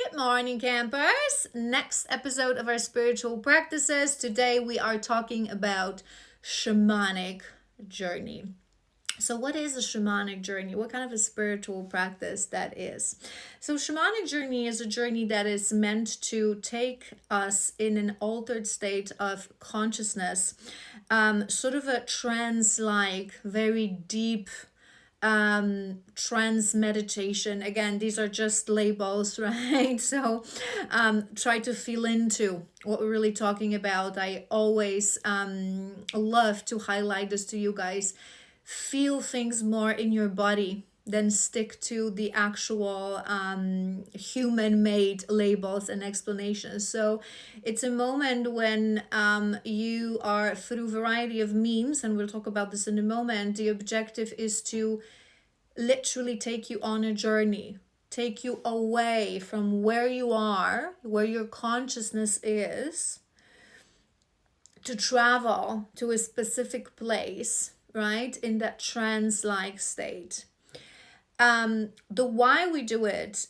Good morning, campers. Next episode of our spiritual practices. Today we are talking about shamanic journey. So, what is a shamanic journey? What kind of a spiritual practice that is? So, shamanic journey is a journey that is meant to take us in an altered state of consciousness, sort of a trance-like, very deep trance meditation. Again, these are just labels, right? So try to feel into what we're really talking about. I always love to highlight this to you guys. Feel things more in your body than stick to the actual human-made labels and explanations. So it's a moment when you are, through a variety of means, and we'll talk about this in a moment, the objective is to literally take you on a journey, take you away from where you are, where your consciousness is, to travel to a specific place, right, in that trance-like state. The why we do it,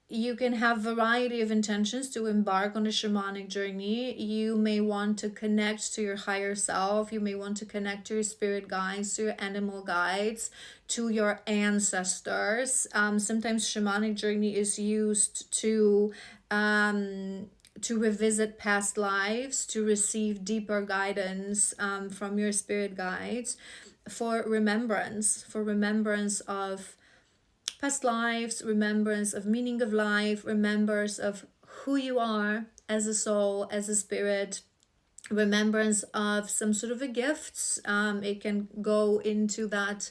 you can have variety of intentions to embark on a shamanic journey. You may want to connect to your higher self. You may want to connect to your spirit guides, to your animal guides, to your ancestors. Sometimes shamanic journey is used to revisit past lives, to receive deeper guidance from your spirit guides, for remembrance of past lives, remembrance of meaning of life, remembrance of who you are as a soul, as a spirit, remembrance of some sort of a gifts. It can go into that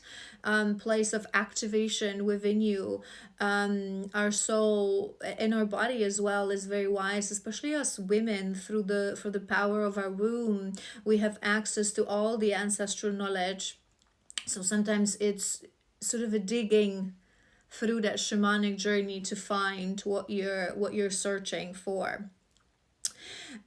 place of activation within you. Our soul and our body as well is very wise, especially us women. Through the power of our womb, we have access to all the ancestral knowledge. So sometimes it's sort of a digging through that shamanic journey to find what you're searching for.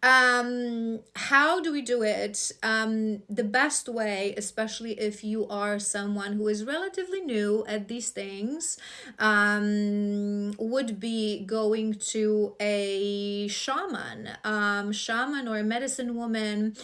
How do we do it? The best way, especially if you are someone who is relatively new at these things, would be going to a shaman, or a medicine woman.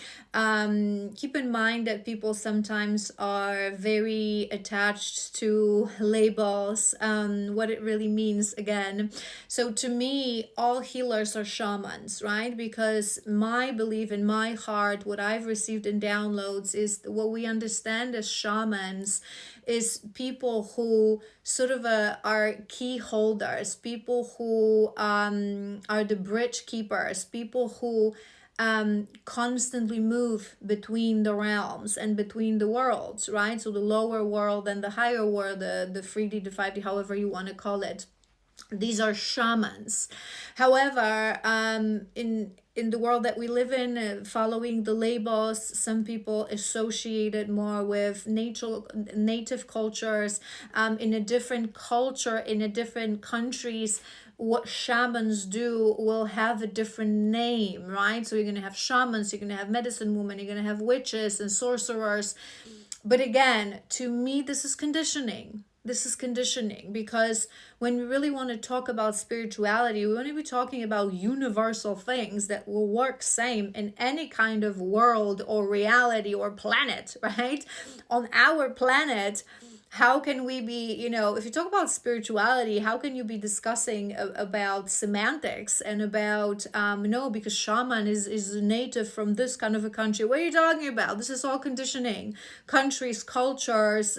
Keep in mind that people sometimes are very attached to labels, what it really means again. So to me, all healers are shamans, right? Because my belief in my heart, what I've received in downloads, is what we understand as shamans is people who sort of are key holders, people who are the bridge keepers, people who constantly move between the realms and between the worlds, right? So the lower world and the higher world, the 3D, the 5D, however you want to call it. These are shamans. However, in the world that we live in, following the labels, some people associate it more with native cultures. In a different culture, in a different countries, what shamans do will have a different name, right? So you're going to have shamans, you're going to have medicine women, you're going to have witches and sorcerers. But again, to me, this is conditioning. This is conditioning, because when we really want to talk about spirituality, we want to be talking about universal things that will work same in any kind of world or reality or planet, right? On our planet, how can we be, if you talk about spirituality, how can you be discussing about semantics and about no, because shaman is a native from this kind of a country? What are you talking about? This is all conditioning. Countries, cultures,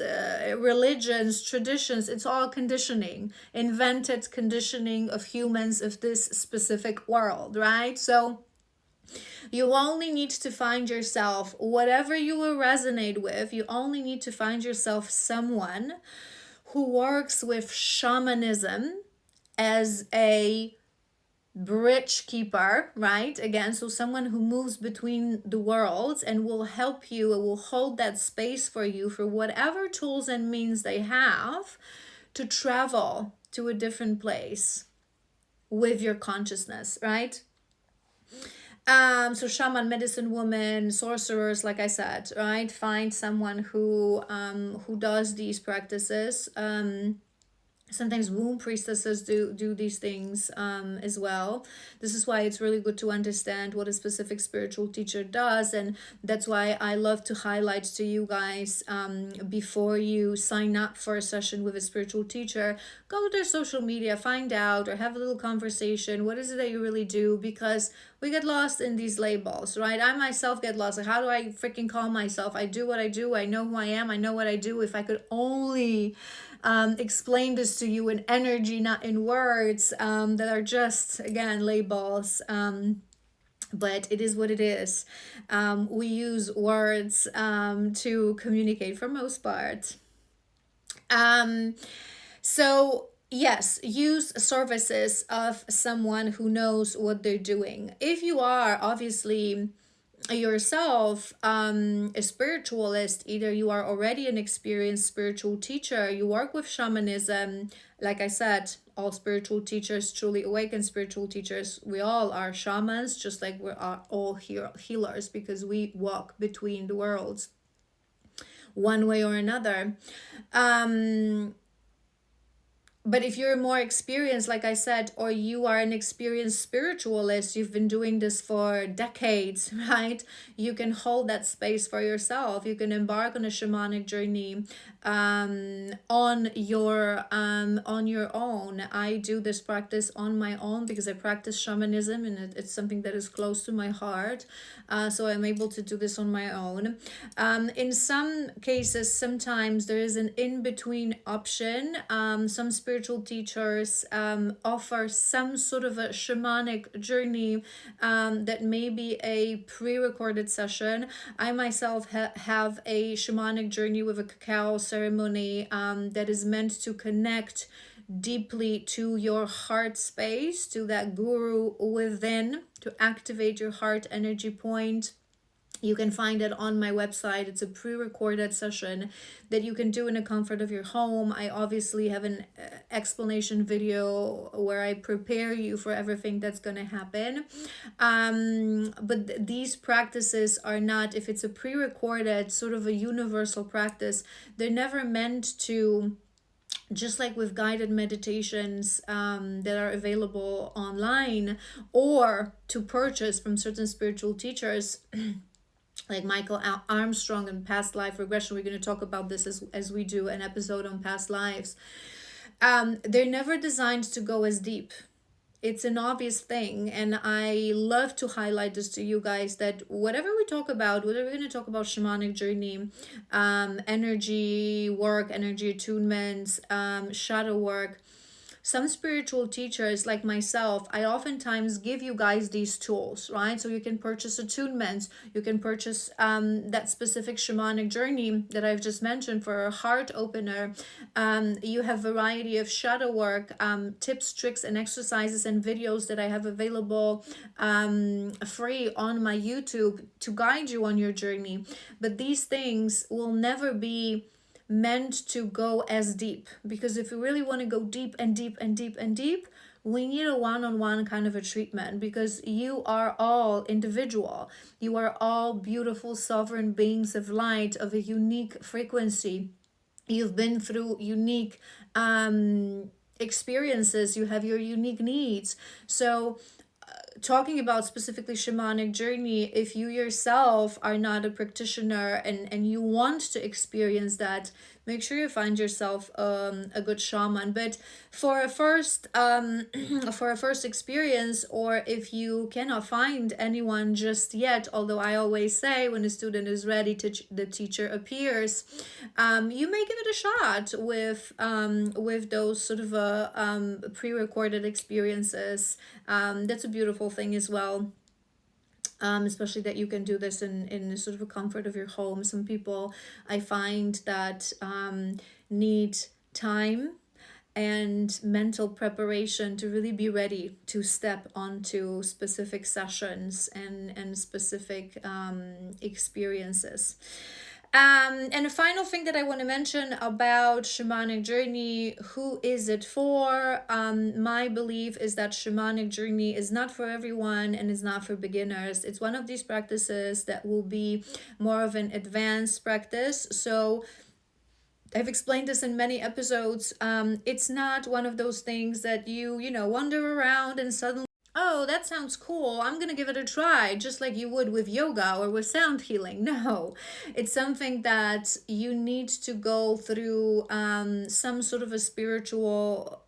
religions, traditions, it's all conditioning, invented conditioning of humans of this specific world, right? So you only need to find yourself, whatever you will resonate with, you only need to find yourself someone who works with shamanism as a bridge keeper, right? Again, so someone who moves between the worlds and will help you, will hold that space for you for whatever tools and means they have to travel to a different place with your consciousness, right? So shaman, medicine woman, sorcerers, like I said, right? Find someone who does these practices. Sometimes womb priestesses do these things as well. This is why it's really good to understand what a specific spiritual teacher does, and that's why I love to highlight to you guys, before you sign up for a session with a spiritual teacher, go to their social media, find out, or have a little conversation. What is it that you really do? Because we get lost in these labels, right? I myself get lost. Like, how do I freaking call myself? I do what I do. I know who I am. I know what I do. If I could only explain this to you in energy, not in words, that are just, again, labels. But it is what it is. We use words to communicate for most part. So yes, use services of someone who knows what they're doing. If you are obviously yourself a spiritualist, either you are already an experienced spiritual teacher, you work with shamanism, like I said, all spiritual teachers, truly awakened spiritual teachers, we all are shamans, just like we are all healers, because we walk between the worlds one way or another. But if you're more experienced, like I said, or you are an experienced spiritualist, you've been doing this for decades, right? You can hold that space for yourself. You can embark on a shamanic journey on your own. I do this practice on my own because I practice shamanism, and it's something that is close to my heart. So I'm able to do this on my own. In some cases, sometimes there is an in-between option. Some spiritual teachers offer some sort of a shamanic journey that may be a pre-recorded session. I myself have a shamanic journey with a cacao ceremony that is meant to connect deeply to your heart space, to that guru within, to activate your heart energy point. You can find it on my website. It's a pre-recorded session that you can do in the comfort of your home. I obviously have an explanation video where I prepare you for everything that's going to happen. But these practices are not, if it's a pre-recorded sort of a universal practice, they're never meant to, just like with guided meditations that are available online or to purchase from certain spiritual teachers like Michael Armstrong and past life regression. We're going to talk about this as we do an episode on past lives. They're never designed to go as deep. It's an obvious thing, and I love to highlight this to you guys, that whatever we talk about, whether we're going to talk about shamanic journey, energy work, energy attunements, shadow work, some spiritual teachers like myself, I oftentimes give you guys these tools, right? So you can purchase attunements, you can purchase that specific shamanic journey that I've just mentioned for a heart opener. You have variety of shadow work, tips, tricks, and exercises and videos that I have available free on my YouTube to guide you on your journey. But these things will never be meant to go as deep, because if we really want to go deep and deep and deep and deep, we need a one-on-one kind of a treatment, because you are all individual. You are all beautiful sovereign beings of light, of a unique frequency. You've been through unique experiences. You have your unique needs. So talking about specifically shamanic journey, if you yourself are not a practitioner and you want to experience that, make sure you find yourself a good shaman. But for a first for a first experience, or if you cannot find anyone just yet, although I always say when a student is ready, the teacher appears, you may give it a shot with those sort of pre-recorded experiences. That's a beautiful thing as well. Especially that you can do this in the sort of a comfort of your home. Some people I find that need time and mental preparation to really be ready to step onto specific sessions and specific experiences. And the final thing that I want to mention about shamanic journey, who is it for? My belief is that shamanic journey is not for everyone and is not for beginners. It's one of these practices that will be more of an advanced practice. So I've explained this in many episodes. It's not one of those things that you know, wander around and suddenly, oh, that sounds cool, I'm gonna give it a try, just like you would with yoga or with sound healing. No, it's something that you need to go through some sort of a spiritual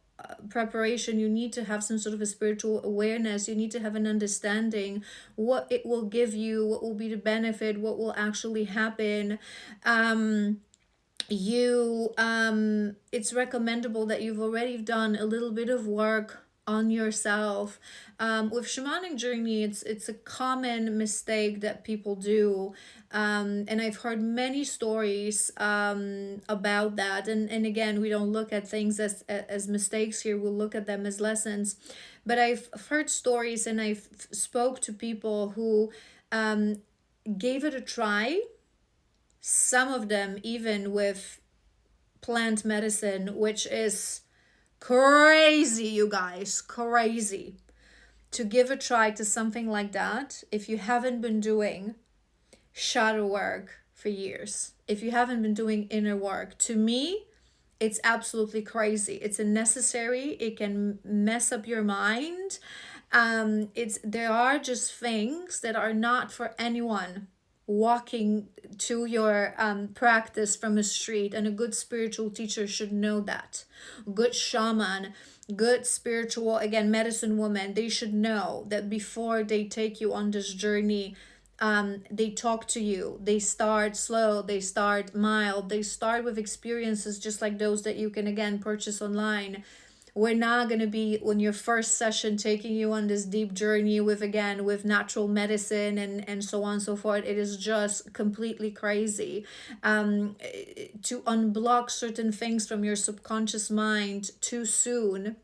preparation. You need to have some sort of a spiritual awareness. You need to have an understanding what it will give you, what will be the benefit, what will actually happen. It's recommendable that you've already done a little bit of work on yourself. With shamanic journey, it's a common mistake that people do, and I've heard many stories about that. And again, we don't look at things as mistakes here. We'll look at them as lessons. But I've heard stories, and I've spoke to people who gave it a try, some of them even with plant medicine, which is crazy, you guys, crazy. To give a try to something like that if you haven't been doing shadow work for years, if you haven't been doing inner work. To me, it's absolutely crazy. It's unnecessary. It can mess up your mind. There are just things that are not for anyone walking to your practice from a street, and a good spiritual teacher should know that. Good shaman, good spiritual, again, medicine woman, they should know that before they take you on this journey, they talk to you, they start slow, they start mild, they start with experiences just like those that you can again purchase online. We're not going to be on your first session taking you on this deep journey with, again, with natural medicine and so on and so forth. It is just completely crazy. To unblock certain things from your subconscious mind too soon,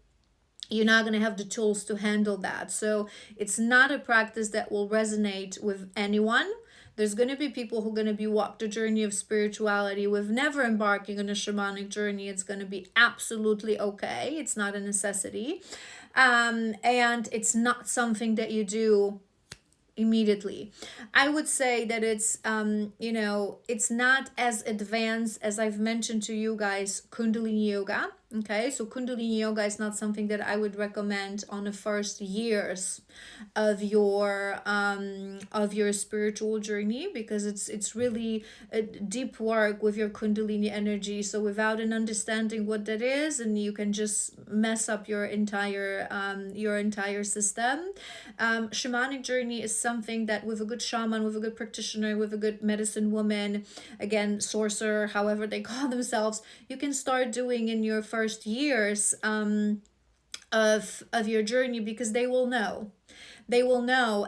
you're not going to have the tools to handle that. So it's not a practice that will resonate with anyone. There's going to be people who are going to be walk the journey of spirituality with never embarking on a shamanic journey. It's going to be absolutely okay. It's not a necessity. And it's not something that you do immediately. I would say that it's it's not as advanced as I've mentioned to you guys, Kundalini yoga. Okay, so Kundalini yoga is not something that I would recommend on the first years of your spiritual journey, because it's really a deep work with your Kundalini energy. So without an understanding what that is, and you can just mess up your entire system. Shamanic journey is something that with a good shaman, with a good practitioner, with a good medicine woman, again, sorcerer, however they call themselves, you can start doing in your first years of your journey, because they will know.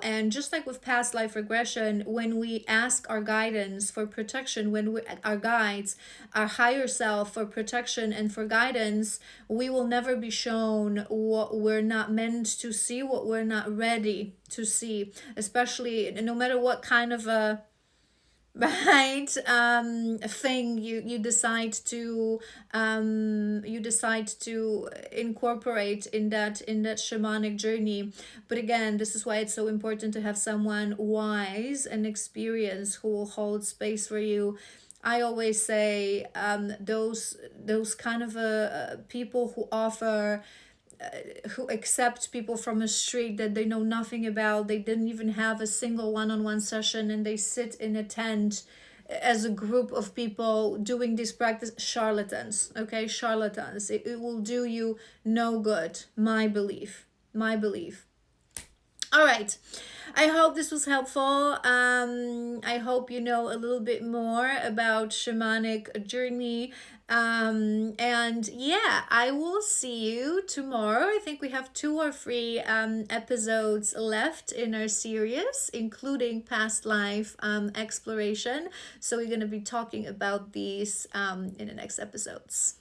And just like with past life regression, when we ask our guidance for protection, our guides, our higher self for protection and for guidance, we will never be shown what we're not meant to see, what we're not ready to see, especially no matter what kind of a thing you decide to incorporate in that shamanic journey. But again, this is why it's so important to have someone wise and experienced who will hold space for you. I always say those kind of people who offer who accept people from a street that they know nothing about, they didn't even have a single one-on-one session, and they sit in a tent as a group of people doing this practice. Charlatans. Okay, charlatans. It will do you no good. My belief. All right, I hope this was helpful. I hope you know a little bit more about shamanic journey. And yeah, I will see you tomorrow. I think we have 2 or 3 episodes left in our series, including past life exploration. So we're going to be talking about these in the next episodes.